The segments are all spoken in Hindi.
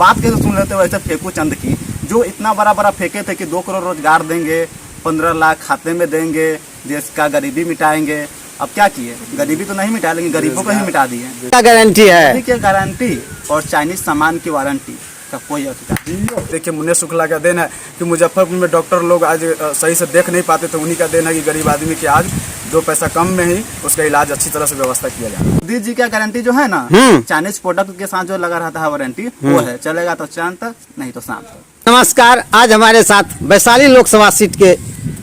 बात कैसे सुन लेते हो ऐसे फेंकू चंद की, जो इतना बड़ा बड़ा फेंके थे कि 2 करोड़ रोजगार देंगे, 15 लाख खाते में देंगे, देश का गरीबी मिटाएंगे। अब क्या किए? गरीबी तो नहीं मिटा, लेकिन गरीबों को ही मिटा दिए। क्या गारंटी है? क्या गारंटी? और चाइनीज सामान की वारंटी का कोई अधिकार। देखिए, मुन्ने शुक्ला का देन है कि मुजफ्फरपुर में डॉक्टर लोग आज सही से देख नहीं पाते थे, उन्हीं का देन है कि गरीब आदमी के आज 2 पैसा कम में ही उसका इलाज अच्छी तरह से व्यवस्था किया जाए। मोदी जी का गारंटी जो है ना, चाइनीज प्रोडक्ट के साथ जो लगा रहता है वारंटी, वो है चलेगा तो चांद तक, नहीं तो शाम तक। नमस्कार, आज हमारे साथ वैशाली लोकसभा सीट के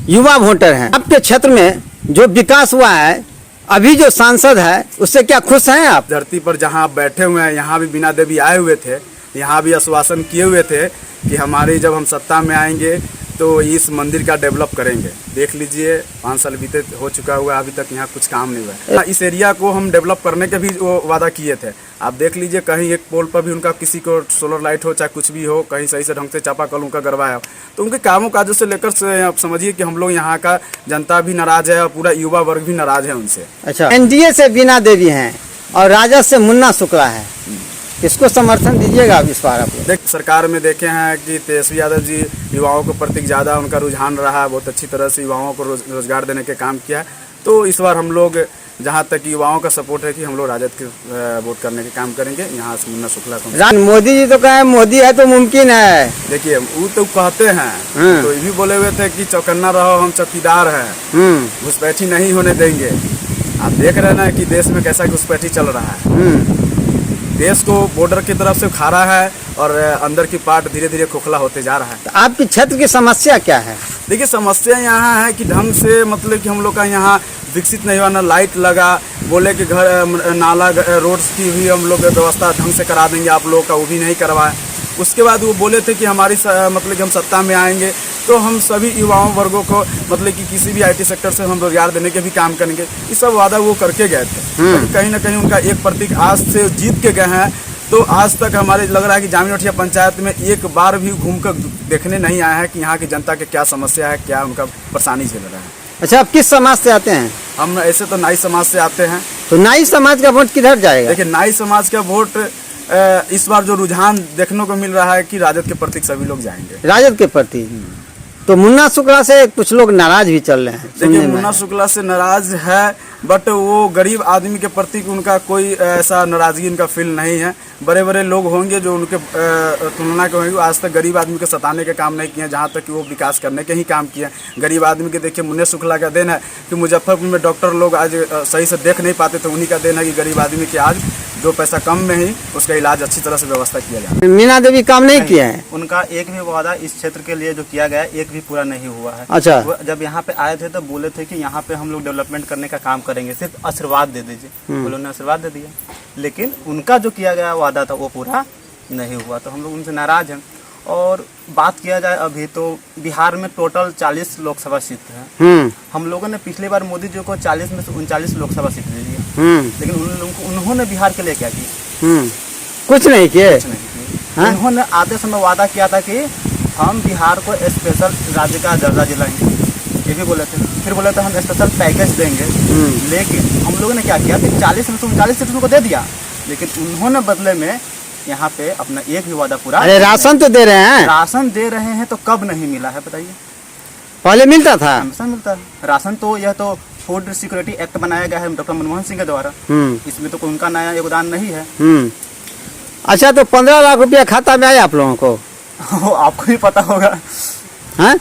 युवा वोटर हैं। आपके क्षेत्र में जो विकास हुआ है, अभी जो सांसद है उससे क्या खुश हैं आप? धरती पर जहाँ आप बैठे हुए हैं, यहाँ भी बीना देवी आए हुए थे, यहाँ भी आश्वासन किए हुए थे कि हमारी जब हम सत्ता में आएंगे तो इस मंदिर का डेवलप करेंगे। देख लीजिए, 5 साल बीते हो चुका हुआ, अभी तक यहाँ कुछ काम नहीं हुआ है। इस एरिया को हम डेवलप करने के भी वो वादा किए थे। आप देख लीजिए, कहीं एक पोल पर भी उनका किसी को सोलर लाइट हो, चाहे कुछ भी हो, कहीं सही से ढंग से चापाकल उनका गड़वाया हो, तो उनके कामों काजों से लेकर से आप समझिए कि हम लोग यहाँ का जनता भी नाराज है और पूरा युवा वर्ग भी नाराज है उनसे। अच्छा, एनडीए से बीना देवी हैं और राजद से मुन्ना शुक्ला है, किसको समर्थन दीजिएगा इस बार आप? देख, सरकार में देखे हैं कि तेजस्वी यादव जी युवाओं को प्रति ज़्यादा उनका रुझान रहा है, बहुत अच्छी तरह से युवाओं को रोजगार देने के काम किया है। तो इस बार हम लोग, जहाँ तक युवाओं का सपोर्ट है, कि हम लोग राजद के वोट करने के काम करेंगे। यहाँ से मुन्ना शुक्ला को। मोदी जी तो कहे मोदी है तो मुमकिन है। देखिए, वो तो कहते हैं, तो ये भी बोले हुए थे कि चौकन्ना रहो, हम चौकीदार हैं, घुसपैठी नहीं होने देंगे। आप देख रहे हैं ना कि देश में कैसा घुसपैठी चल रहा है। देश को बॉर्डर की तरफ से खा रहा है और अंदर की पार्ट धीरे धीरे खोखला होते जा रहा है। तो आपके क्षेत्र की समस्या क्या है? देखिए, समस्या यहाँ है कि ढंग से, मतलब कि हम लोग का यहाँ विकसित नहीं हुआ, ना लाइट लगा। बोले कि घर नाला रोड्स की भी हम लोग व्यवस्था ढंग से करा देंगे आप लोग का, वो भी नहीं करवाए। उसके बाद वो बोले थे कि हमारी मतलब कि हम सत्ता में आएंगे तो हम सभी युवाओं वर्गों को, मतलब कि किसी भी IT सेक्टर से हम रोजगार देने के भी काम करेंगे। ये सब वादा वो करके गए थे। तो कहीं ना कहीं उनका एक प्रतीक आज से जीत के गए हैं। तो आज तक हमारे लग रहा है कि जामिनोठिया पंचायत में एक बार भी घूमकर देखने नहीं आया है कि यहाँ की जनता के क्या समस्या है, क्या उनका परेशानी झेल रहा है। अच्छा, आप किस समाज से आते हैं? हम ऐसे तो नाई समाज से आते हैं। तो नाई समाज का वोट किधर जाएगा? देखिए, नाई समाज का वोट इस बार जो रुझान देखने को मिल रहा है कि राजद के प्रति सभी लोग जाएंगे। राजद के प्रति। तो मुन्ना शुक्ला से कुछ लोग नाराज भी चल रहे हैं। देखिए, मुन्ना शुक्ला से नाराज है, बट वो गरीब आदमी के प्रति उनका कोई ऐसा नाराजगी उनका फील नहीं है। बड़े बड़े लोग होंगे जो उनके तुलना के होंगे, आज तक गरीब आदमी को सताने के काम नहीं किए, जहाँ तक कि वो विकास करने के ही काम किए। गरीब आदमी के देखिए, मुन्ने शुक्ला का देन है कि मुजफ्फरपुर में डॉक्टर लोग आज सही से देख नहीं पाते थे, उन्हीं का देन है कि गरीब आदमी के आज 2 पैसा कम में ही उसका इलाज अच्छी तरह से व्यवस्था किया जाए। मीना देवी काम नहीं किया है। उनका एक भी वादा इस क्षेत्र के लिए जो किया गया एक भी पूरा नहीं हुआ है। अच्छा, जब यहाँ पे आए थे तो बोले थे कि यहाँ पे हम लोग डेवलपमेंट करने का काम करेंगे, सिर्फ आशीर्वाद दे दीजिए। उन्होंने आशीर्वाद दे दिया, लेकिन उनका जो किया गया वादा था वो पूरा नहीं हुआ। तो हम लोग उनसे नाराज हैं। और बात किया जाए, अभी तो बिहार में टोटल 40 लोकसभा सीट है। हम लोगों ने पिछली बार मोदी जी को 40 में से 39 लोकसभा सीट दे दिया, लेकिन उन्होंने बिहार के लिए क्या किया? कुछ नहीं किए। उन्होंने आते समय वादा किया था कि हम बिहार को स्पेशल राज्य का दर्जा दिलाएंगे, ये भी बोले थे। फिर बोले थे हम स्पेशल पैकेज देंगे, लेकिन हम लोगों ने क्या किया कि 40 में से 39 सीट उनको दे दिया, लेकिन उन्होंने बदले में यहाँ पे अपना एक भी वादा पूरा। अरे राशन तो दे रहे हैं। राशन दे रहे हैं, तो कब नहीं मिला है बताइए? पहले मिलता था। हमेशा मिलता है राशन। तो यह तो फूड सिक्योरिटी एक्ट बनाया गया है डॉक्टर मनमोहन सिंह के द्वारा, इसमें तो उनका नया योगदान नहीं है। अच्छा, तो 15 लाख रुपया खाता में आया आप लोगों को? आपको भी पता होगा। हाँ?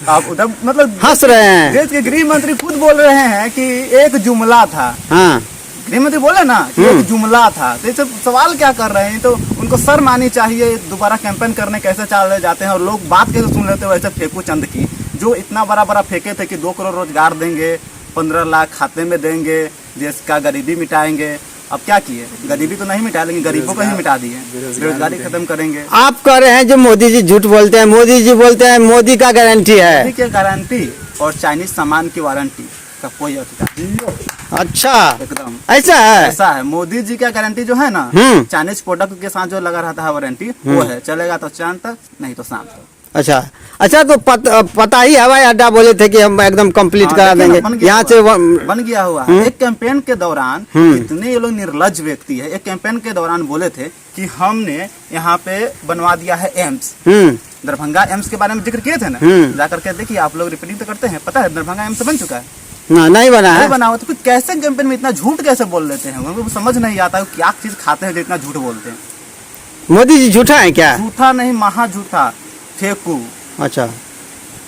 आप उधर मतलब हंस रहे हैं। देश के गृह मंत्री खुद बोल रहे हैं कि एक जुमला था। हाँ, गृह मंत्री बोले ना कि एक जुमला था। तो इसे सवाल क्या कर रहे हैं? तो उनको शर्म आनी चाहिए। दोबारा कैंपेन करने कैसे चले जाते हैं और लोग बात कैसे सुन लेते हो ऐसे फेंकू चंद की, जो इतना बड़ा बड़ा फेंके थे कि 2 करोड़ रोजगार देंगे, 15 लाख खाते में देंगे, देश का गरीबी मिटाएंगे। अब क्या किए? गरीबी तो नहीं मिटा, लेकिन गरीबों को ही मिटा दिए, बेरोजगारी खत्म करेंगे। आप कह रहे हैं जो मोदी जी झूठ बोलते हैं, मोदी जी बोलते हैं मोदी का गारंटी है। क्या गारंटी? और चाइनीज सामान की वारंटी का कोई अधिकार। अच्छा, एकदम ऐसा है। ऐसा है। मोदी जी का गारंटी जो है ना, चाइनीज प्रोडक्ट के साथ जो लगा रहता है वारंटी, वो है चलेगा तो चांद तक, नहीं तो शाम तक। अच्छा अच्छा, तो पता ही हवाई अड्डा बोले थे कि हम एकदम कंप्लीट करा देंगे यहाँ से। बन गया हुआ है। एक कैंपेन के दौरान इतने ये लोग निर्लज व्यक्ति है, एक कैंपेन के दौरान बोले थे कि हमने यहाँ पे बनवा दिया है एम्स। दरभंगा एम्स के बारे में जिक्र किए थे ना, जाकर के देखिए, आप लोग रिपोर्टिंग तो करते हैं, पता है दरभंगा एम्स बन चुका है? नहीं बना है। नहीं बना हुआ तो कुछ कैसे कैंपेन में इतना झूठ कैसे बोल लेते हैं? उनको समझ नहीं आता है क्या चीज खाते हैं जो इतना झूठ बोलते हैं। मोदी जी झूठा है क्या? झूठा नहीं, महा झूठा, फेकू। अच्छा,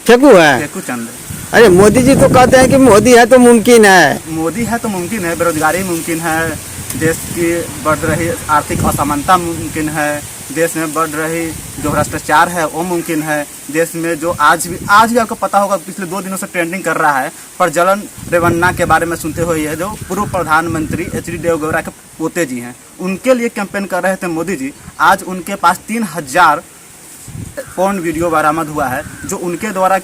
फेकू है, फेकू चंद। अरे मोदी जी तो कहते हैं कि मोदी है तो मुमकिन है। मोदी है तो मुमकिन है, बेरोजगारी मुमकिन है, देश की बढ़ रही आर्थिक असमानता मुमकिन है, देश में बढ़ रही जो भ्रष्टाचार है वो मुमकिन है, देश में जो आज भी आपको पता होगा पिछले 2 दिनों से ट्रेंडिंग कर रहा है, पर जलन रेवन्ना के बारे में सुनते हुए ये जो पूर्व प्रधानमंत्री एच डी देवगौड़ा के पोते जी हैं, उनके लिए कैंपेन कर रहे थे मोदी जी। आज उनके पास 3000 फोन वीडियो बरामद हुआ है जो उनके द्वारा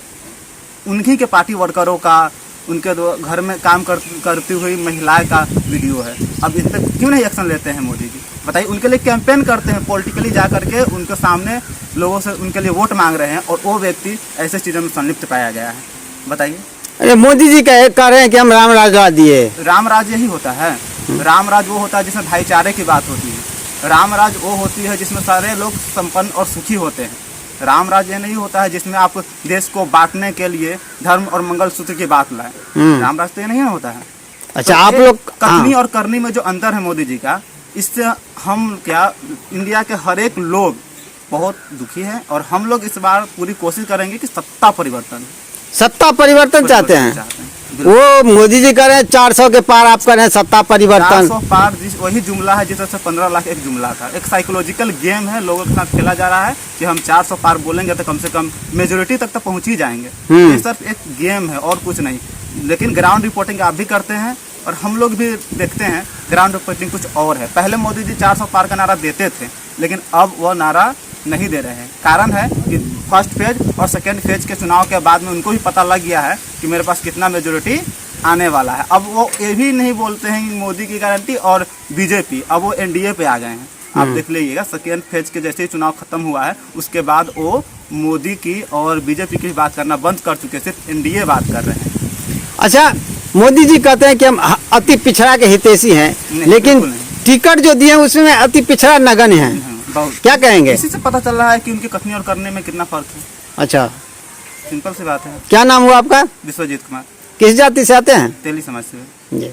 उन्हीं के पार्टी वर्करों का, उनके घर में काम करती हुई महिलाएं का वीडियो है। अब इन पर क्यों नहीं एक्शन लेते हैं मोदी जी? बताइए, उनके लिए कैंपेन करते हैं, पॉलिटिकली जा करके उनके सामने लोगों से उनके लिए वोट मांग रहे हैं और वो व्यक्ति ऐसे चीज़ों में संलिप्त पाया गया है। बताइए। अरे मोदी जी कह रहे हैं कि हम राम राज ला दिए। राम राज यही होता है। राम राज वो होता है जिसमें भाईचारे की बात होती है। राम राज वो होती है जिसमें सारे लोग संपन्न और सुखी होते हैं। राम राज ये नहीं होता है जिसमें आप देश को बांटने के लिए धर्म और मंगलसूत्र की बात लाए। राम राज तो ये नहीं होता है। अच्छा, तो आप लोग कथनी और करनी में जो अंतर है मोदी जी का, इससे हम क्या इंडिया के हर एक लोग बहुत दुखी हैं और हम लोग इस बार पूरी कोशिश करेंगे कि सत्ता परिवर्तन चाहते हैं। वो मोदी जी कह रहे हैं 400 के पार, आप कह रहे हैं सत्ता परिवर्तन। 400 पार वही जुमला है जिससे 15 लाख एक जुमला था। एक साइकोलॉजिकल गेम है, लोगों के साथ खेला जा रहा है कि हम 400 पार बोलेंगे तो कम से कम मेजोरिटी तक तो पहुंच ही जाएंगे। ये सिर्फ एक गेम है और कुछ नहीं। लेकिन ग्राउंड रिपोर्टिंग आप भी करते हैं और हम लोग भी देखते हैं, ग्राउंड रिपोर्टिंग कुछ और है। पहले मोदी जी 400 पार का नारा देते थे, लेकिन अब वो नारा नहीं दे रहे हैं। कारण है कि फर्स्ट फेज और सेकेंड फेज के चुनाव के बाद में उनको भी पता लग गया है कि मेरे पास कितना मेजोरिटी आने वाला है। अब वो ये भी नहीं बोलते हैं कि मोदी की गारंटी और बीजेपी, अब वो एनडीए पे आ गए हैं। आप देख लीजिएगा, सेकेंड फेज के जैसे ही चुनाव खत्म हुआ है उसके बाद वो मोदी की और बीजेपी की बात करना बंद कर चुके, सिर्फ एनडीए बात कर रहे हैं। अच्छा, मोदी जी कहते हैं कि हम अति पिछड़ा के हितैषी हैं, लेकिन टिकट जो दिए उसमें अति पिछड़ा नगन है। क्या कहेंगे? इसी से पता चल रहा है कि उनकी कथनी और करने में कितना फर्क है। अच्छा, सिंपल सी बात है। क्या नाम हुआ आपका? विश्वजीत कुमार। किस जाति से आते हैं? तेली समाज से। जी।